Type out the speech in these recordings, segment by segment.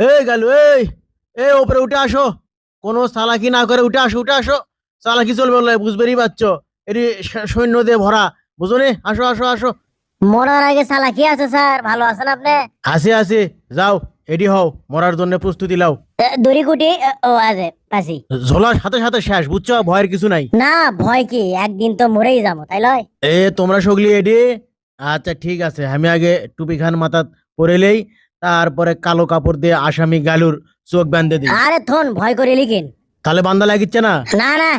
এই গেল এই এই ওপরে উঠে আসো। কোনো চালাকি না করে উঠে আসো, উঠে আসো। চালাকি চলবে বলে বুঝবেরই পারছো। এটি সৈন্য দিয়ে ভরা, বুঝো নি? আসো আসো আসো। মরার আগে সালা কি আছে স্যার? ভালো আছেন আপনি? আসে আসে, যাও এডি হও, মরার জন্য প্রস্তুতি লাও। দড়ি কুটি ও আছে পাশি। ঝোলার সাথে সাথে শেষ, বুঝছো? ভয়ের কিছু নাই। না ভয় কি, একদিন তো মরেই যাবো, তাই লয়? এ তোমরা সগলি এডি। আচ্ছা ঠিক আছে, আমি আগে টুপি খান মাথা পরেলেই, তারপরে কালো কাপড় দিয়ে আসামি গালুর চোখ বাঁধে দিই। আরে থন ভয় করে লিখেন। তাহলে বান্দা লাগিচ্ছে না? না না,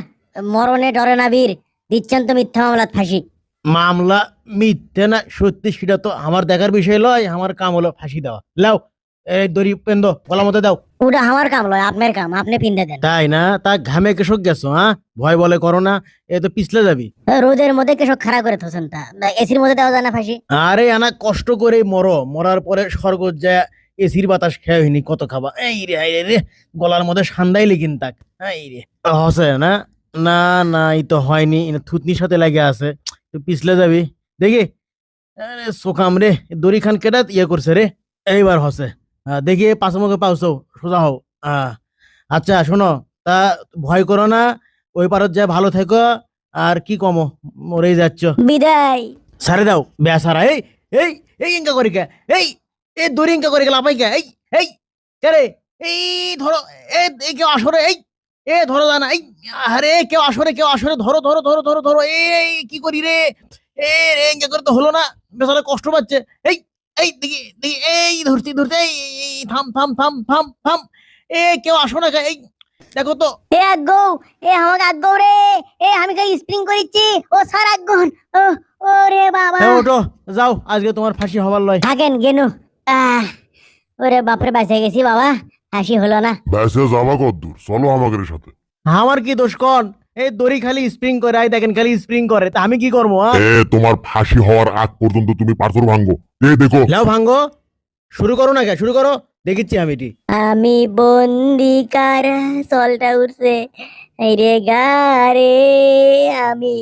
মরণে ডরে না বীর, দিচ্ছেন তো মিথ্যা মামলাত ফাঁসি। মামলা মিথ্যে না সত্যি সেটা তো আমার দেখার বিষয় লয়, আমার কাম হলো ফাঁসি দেওয়া। লাও এই দড়ি পেন্দ গলা মতো দাও। ওটা আমার কাম লয়, আপনার কাম, আপনি পিন্দে দেন। তাই না? তা ঘামে কেসক গেছো? হ্যাঁ, ভয় বলে করো না, এ তো পিছলে যাবি। রোদের মধ্যে কেসব খাড়া করে থোছেন, তা এসির মধ্যে দেওয়া যায় না ফাঁসি? আরে আনা কষ্ট করে মরো, মরার পরে স্বর্গ যায় এসির বাতাস খেয়ে হইনি, কত খাবা। এই রে হাই রে, গলার মধ্যে সান্দাই লেগিন তাক। এই রে হসে না? না না, এই তো হয়নি, থুতনির সাথে লাগে আছে। তুই পিছলে যাবি দেখি। আরে সোকাম রে, দড়ি খান কেটা ইয়ে করছে রে। এইবার হসে। দেখি পাঁচ মুখে পাউছো, সোজা হও। আচ্ছা শোনো, তা ভয় করো না, ওই পারত যায় ভালো থেকো। আর কি কমো, মরেই যাচ্ছ। বিদায়। সারে দাও বেসারা। এই এই এই ইনকা করি কে? এই এই দড়ি ইনকা করে গেল আপাই কে? এই এই কে রে? এই ধরো। এই কেউ আসরে, এই এ ধরো জানা। এই আরে কেউ আসরে, কেউ আসরে, ধরো ধরো ধরো ধরো ধরো। এই কি করি রে? এ রে ইনকা করে তো হলো না, বেচারা কষ্ট পাচ্ছে। এই এই দেখি দেখি, এই ধরছি ধরছি। এই থাম থাম থাম থাম থাম। এ কেউ আসো না কে? এই দেখো তো। এ আগ্গো, এ আমাকে আগ্গো রে। এ আমি কই স্প্রিং করিচ্ছি, ও স্যার আগ্গন। ও ওরে বাবা। হ্যাঁ ওঠো, যাও, আজকে তোমার ফাঁসি হবার লয়। থাকেন গেনু। আহ, ওরে বাপরে, বাঁচে গেছি বাবা, হাসি হলো না। ব্যাসে যাবা কদ্দূর, চলো আমাদের সাথে। আমার কি দোষ কন? এই দড়ি খালি স্প্রিং করে, আই দেখেন খালি স্প্রিং করে, তা আমি কি করবো? তোমার ফাঁসি হওয়ার আগ পর্যন্ত তুমি পাথর ভাঙ্গো। দেখো। লাও ভাঙ্গো, শুরু করো না কে? শুরু করো, দেখিচ্ছি আমি এটি। আমি বন্দি কারা, সলটা উঠছে এই রে গারে। আমি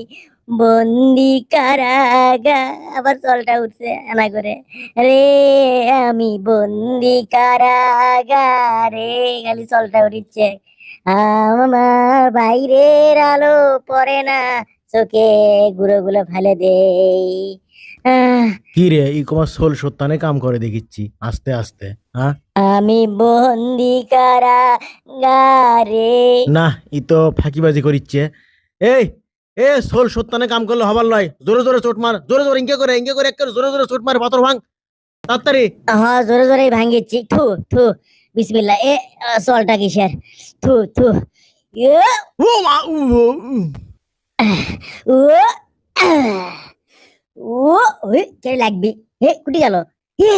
বন্দি কারাগা, আবার সলটা উঠছে এনা করে রে। আমি বন্দি কারাগারে, খালি সলটা উঠিচ্ছে। আমার বাইরের আলো পড়ে না চোখে, গুলো গুলো ফেলে দেই। আহ, কি রে, ই কমার সোল সত্যানে কাম করে দেখিচ্ছি আস্তে আস্তে। হ্যাঁ আমি বন্দি কারাগারে। না, ই তো ফাঁকিবাজি করিচ্ছে। এই এ সোল সত্যানে কাম করলে হবার লয়, জোরে জোরে চোট মার, জোরে জোরে ইঙ্কে করে একটা জোরে জোরে চোট মার, পাথর ভাঙ তাড়াতাড়ি। হ্যাঁ জোরে জোরে ভাঙ্গিচ্ছি। থু থু, বিসমিল্লাহ। সলটা কিসের? থু থু। এ, ও মা উ ও, উ। ও ও ওই কে লাগবি? হে কুটি গেল? হে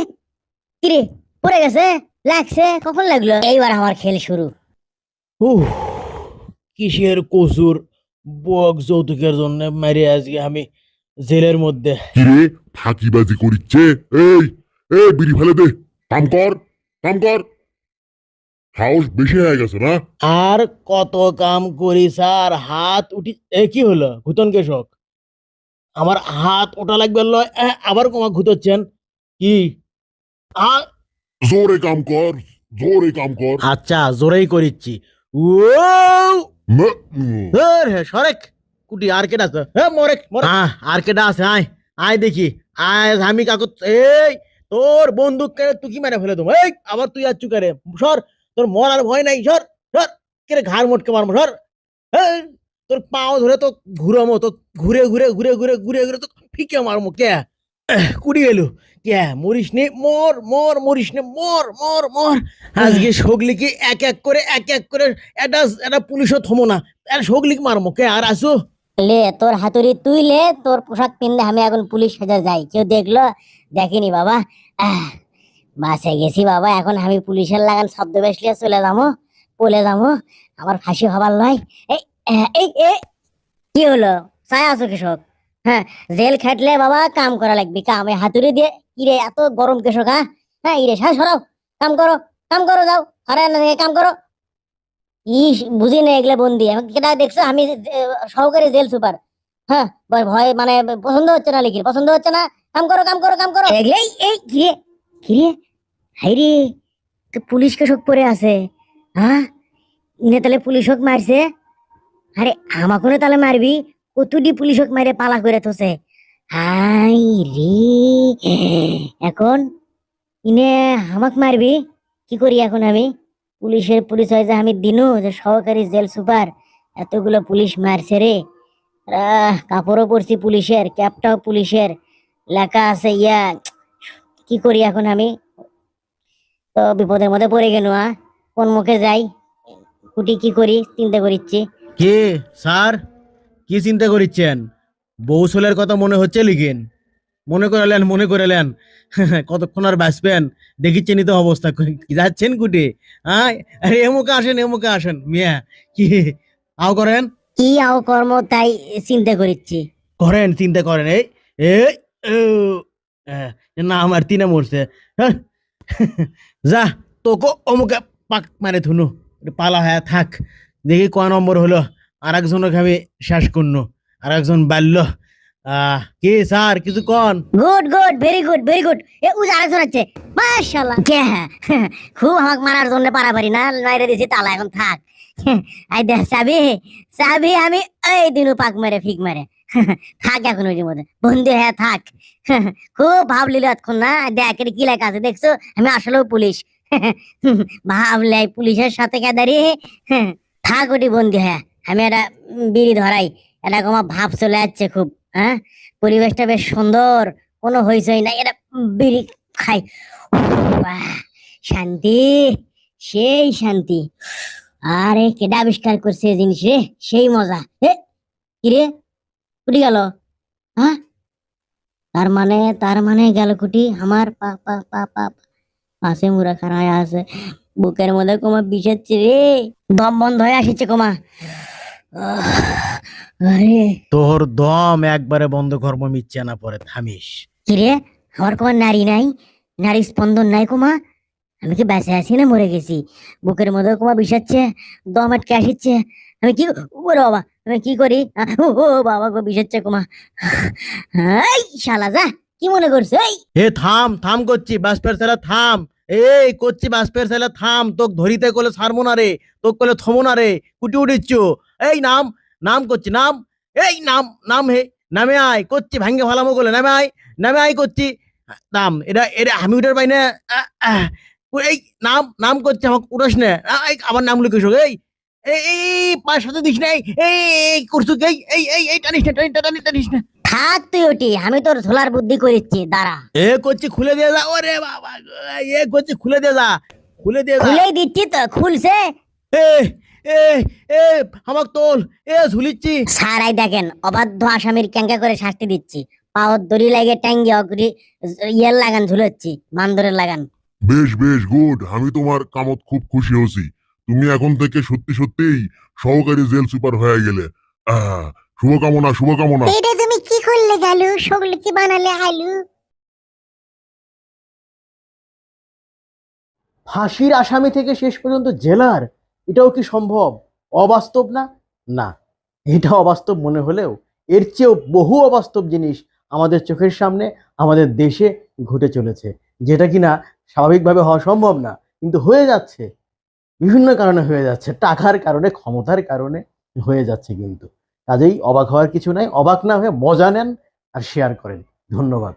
কিরে, পড়ে গেছে? লাগছে? কখন লাগলো? এইবার আমার খেল শুরু। উহ, কিসের কসুর? বক যৌতুকের জন্য মারি আজকে আমি জেলের মধ্যে। কিরে, ফাঁকিবাজি করিচ্ছে? এই বিড়ি ফেলে দে। কাম কর, কাম কর। সাহস বেশি হয়ে গেছে না? আর কত কাম করি স্যার, হাত উঠি। কি হলো ঘুতন কেশক? আমার হাত ওটা লাগবে লয়, আবার কমা ঘুতোচ্ছেন কি? আ- জোরে কাম কর, জোরে কাম কর। আচ্ছা জোরেই করিচ্ছি। ও সরেক কুটি, আর কেডা আছে? মরেক মরে। আর কেডা আছে? আয় আয় দেখি। আয় আমি কাকু। এই তোর বন্দুক কেড়ে তুই কি মেরে ফেলে দেবো। এই আবার তুই আর চুকারে সর, তোর মরার ভয় নাই, সর সর। কেড়ে ঘাড় মোটকে মারবো, সর। এই, তোর পাও ধরে তো ঘুরামো, তো ঘুরে ঘুরে ঘুরে ঘুরে ঘুরে ঘুরে তো ফিকে মারমো কে? কুড়ি এলো কে? মরিস নে, মর মর, মরিস নে, মর মর মর। আজকে সগলিকে এক এক করে এক এক করে, এটা এটা পুলিশও থমো না, সগলিক মারমো কে? আর আসো। লে তোর হাতুড়ি তুই লে, তোর পোশাক পিনলে আমি এখন পুলিশ সেজে যাই, কেউ দেখলো? দেখেনি বাবা। আহ, বাঁচে গেছি বাবা, এখন আমি পুলিশের লাগান শব্দ বেশলিয়ে চলে যাবো, পলে যাবো, আমার ফাঁসি হবার নয়। এই এই এই কি হলো? চাই আছো কৃষক? হ্যাঁ, জেল খাটলে বাবা কাম করা লাগবে, কাম। এই হাতুড়ি দিয়ে কিরে এত গরম কৃষক? হ্যাঁ হ্যাঁ, ইরে সরাও, কাম করো, কাম করো, যাও আরে না কাম করো। বুঝি না এগুলা বন্দি, আমাকে কেটা দেখছো? আমি সহকারী জেল সুপার। হ্যাঁ, ভয় মানে পছন্দ হচ্ছে না, লিখির পছন্দ হচ্ছে না। কাম করো, কাম করো, কাম করো। এগুলাই এই কিরে কিরে, হাই রে, পুলিশ কেসক পরে আছে। হ্যাঁ, ইনে তাহলে পুলিশক মারছে। আরে আমাকে তাহলে মারবি, কতটি পুলিশক মারে পালা করে থছে। হাই রে, এখন ইনে আমাক মারবি, কি করি এখন আমি? পুলিশের পরিচয় যে আমি দিনু যে সহকারী জেল সুপার, এতগুলো পুলিশ মারছে রে। কাপড়ও পরছি পুলিশের, ক্যাপটাও পুলিশের, লেখা আছে ইয়া। কি করি এখন আমি? তো বিপদের মধ্যে পড়ে গেল। কোন মুখে যাই, কুটি কি করি চিন্তা করিচ্ছি। কে স্যার, কি চিন্তা করিচ্ছেন? বৌসলের কথা মনে হচ্ছে লিখেন। মনে করালেন কতক্ষণ আর বাঁচবেন দেখিচ্ছেন তো অবস্থা। যাচ্ছেন কুটে? আরে এমুকে আসেন মিয়া, কি আও করেন? কি আও কর্ম তাই চিন্তা করিচ্ছি। করেন, চিন্তা করেন। এই এই ও, না আমার তিনে মরছে। হ্যাঁ, যা তোকে অমুকে পাক মানে থুনু, পালা হ্যাঁ থাক। দেখি কয় নম্বর হলো, আর একজনকে আমি শেষ করনু, আর একজন বাল্য। কি স্যার কিছু কন? Good good, very good very good. এ উজ আরেকজন আছে, মাশাআল্লাহ। খুব আমাক মারার জন্য পারাপারি না মাইরে দিছি, তালা এখন থাক। আই দেখ চাবি, চাবি আমি এই দিনু পাক মারে ফিক মারে। থাক এখন ওই মধ্যে বন্ধু হ্যাঁ থাক। খুব ভাবলিল এতক্ষণ না, দেখ এটা কি লেখা আছে দেখছো, আমি আসলেও পুলিশ। ভাবলে পুলিশের সাথে কেদারি। থাক ওটি বন্ধু হ্যাঁ, আমি একটা বিড়ি ধরাই, এটা আমার ভাব চলে যাচ্ছে খুব। হ্যাঁ, পরিবেশটা বেশ সুন্দর, কোনো হইচই নাই, এটা বিড়ি খাই। বাহ, শান্তি, সেই শান্তি। আরে কেডা আবিষ্কার করছে এই জিনিস রে, সেই মজা। কিরে কুটি গেল? হ্যাঁ, তার মানে গেল কুটি আমার পা পা পা পা পাশে মুড়া খাড়ায় আছে, বুকের মধ্যে কোমা বিষাচ্ছে রে, দম বন্ধ হয়ে আসছে কোমা। আরে তোর দম একবারে বন্ধ, কর্ম মিচ্ছে না পরে থামিস। কিরে, আমার কোমা নারী নাই, নারী স্পন্দন নাই কোমা? আমি কি বেঁচে আছি না মরে গেছি? বুকের মধ্যে কোমা বিষাচ্ছে, দম আটকে আসছে। আমি কি, ওরে বাবা, আমি কি করি? ও বাবা গো, বিষাচ্ছে কোমা। এই শালা যা, কি মনে করছো? এই হে থাম থাম করছি, বাসপের ছেলে থাম। এই করছি বাসপের ছেলে থাম, তোক ধরিতে কলে ছাড়বো না রে, তোক কলে থমো না রে, কুটি উঠিচ্ছ। এই নাম, নাম করছি নাম, এই নাম নাম, হে নামে আয় করছি, ভাঙ্গে ভালামো বলে নামে আয়, নামে আয় করছি। নাম, এটা এটা আমি উঠার পাই না। এই নাম নাম করছি, আমাকে উঠাস না। আবার নাম লিখিস। এই এই এই পায়ের সাথে দিস না। এই করছু, এই টানিস না, টানিস না। থাক তুই ওটি, আমি তোর ঝোলার বুদ্ধি করিচ্ছি, দাঁড়া। এ করছি খুলে দিয়ে যা, ওরে বাবা গো, এ করছি খুলে দিয়ে যা, খুলে দিয়ে যা। খুলেই দিচ্ছি তো, খুলছে। এ এ এ আমাক তোল, এ ঝুলিচ্ছি। সারাই দেখেন, অবাধ্য আসামির ক্যাঙ্কা করে শাস্তি দিচ্ছি, পাওয়ার দড়ি লাগে ট্যাঙ্গি অগ্রি, ইয়ের লাগান ঝুলাচ্ছি, বান্দরের লাগান। বেশ বেশ গুড, আমি তোমার কামত খুব খুশি হয়েছি। তুমি এখন থেকে সত্যি সত্যিই সহকারী জেল সুপার হয়ে গেলে। শুভকামনা শুভকামনা। এটা তুমি কি করলে গালু, সগলে কি বানালে আলু? ফাঁসির আসামি থেকে শেষ পর্যন্ত জেলার, এটাও কি সম্ভব? অবাস্তব না? না, এটা অবাস্তব মনে হলেও এর চেয়েও বহু অবাস্তব জিনিস আমাদের চোখের সামনে আমাদের দেশে ঘটে চলেছে, যেটা কিনা স্বাভাবিকভাবে হওয়া সম্ভব না, কিন্তু হয়ে যাচ্ছে। বিভিন্ন কারণে হয়ে যাচ্ছে, টাকার কারণে, ক্ষমতার কারণে হয়ে যাচ্ছে। কিন্তু কাজেই অবাক হওয়ার কিছু নাই, অবাক না হয়ে মজা নেন আর শেয়ার করেন। ধন্যবাদ।